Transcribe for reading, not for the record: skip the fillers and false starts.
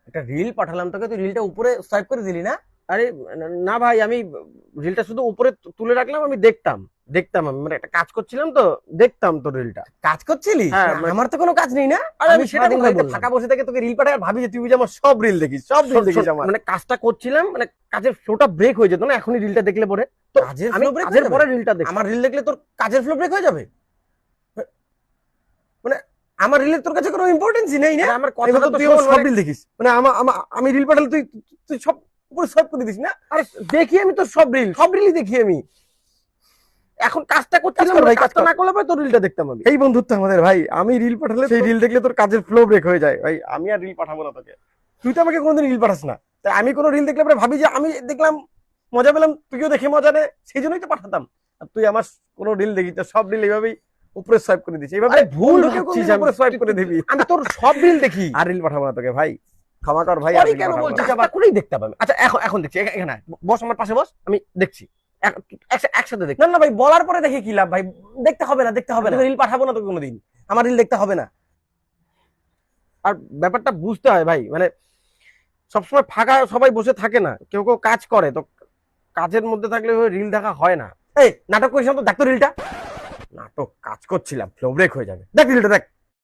একটা রিল পাঠালাম তোকে, তুই রিলটা উপরে সোয়াইপ করে দিলি না? আরে না ভাই, আমি রিলটা শুধু উপরে তুলে রাখলাম, আমি দেখতাম দেখতাম আমি মানে একটা কাজ করছিলাম তো, দেখতাম তোর রিলটা। কাজ করছিলি? হ্যাঁ, আমার তো কোনো কাজ নেই না। আরে আমি সেটা সারাদিন বললাম, ঘরে ফাঁকা বসে থেকে তোকে রিল পাঠাই আর ভাবি যে তুই যে আমার সব রিল দেখিস, সব রিল দেখিস আমার। মানে কাজটা করছিলাম, মানে কাজের ফ্লোটা ব্রেক হয়ে যেত না, এখনই রিলটা দেখলে পরে তো কাজের আমি flow break কাজের হয়ে যাবে? পরে রিলটা দেখি। আমার রিল দেখলে তোর কাজের ফ্লো ব্রেক হয়ে যাবে? মানে আমার রিলের তোর কাছে কোনো ইম্পর্টেন্সই নেই না? আরে আমার এবার কথাটা তো তো তুই শোন, আমার সব মানে- রিল দেখিস, মানে আমি রিল পাঠালে তুই তুই সব উপরে সোয়াইপ করে দিস না? আরে দেখি আমি তোর সব রিল, সব রিলই দেখি আমি। এখন কাজটা করছিলাম কর ভাই, ভাই, কাজ কাজটা কর। না করলে পরে তোর রিলটা দেখতাম আমি। এই বন্ধুত্ব আমাদের ভাই, আমি রিল পাঠালে সেই রিল দেখলে তোর কাজের ফ্লো ব্রেক হয়ে যায় ভাই। আমি আর রিল পাঠাবো না তোকে, তুই তো আমাকে কোনোদিন রিল পাঠাস না। তাই আমি কোনো রিল দেখলে পরে ভাবি যে আমি দেখলাম, মজা পেলাম, তুইও দেখে মজা নে, সেই জন্যই তো পাঠাতাম। আর তুই আমার কোনো রিল দেখিস না, সব রিল এইভাবেই উপরে সোয়াইপ করে দিস। এইভাবে আরে ভুল বন্ধুকেও ভাবছিস, কোনোদিন আমি উপরে সোয়াইপ করে দিবি। আমি তোর সব রিল দেখি। আর রিল পাঠাবো না তোকে ভাই, ক্ষমা কর ভাই। আর সরি reel কেন পাঠাবো না। বলছিস আবার? করেই দেখতে পাবে। আচ্ছা এখন এখন দেখছি, এখানে আয়। বস আমার পাশে বস, আমি দেখছি। একসাথে দেখি। না না ভাই, বলার পরে দেখে কি লাভ ভাই? দেখতে হবে না, দেখতে হবে না। রিল পাঠাবো না তোকে কোনোদিন, আমার রিল দেখতে হবে না। আর ব্যাপারটা বুঝতে হয় ভাই, মানে সবসময় ফাঁকা সবাই বসে থাকে না, কেউ কেউ কাজ করে, তো কাজের মধ্যে থাকলে রিল দেখা হয় না। এই নাটক করিস না তো, দেখ তো রিলটা। নাটক কাজ করছিলাম, ফ্লো ব্রেক হয়ে যাবে, দেখ রিলটা দেখ।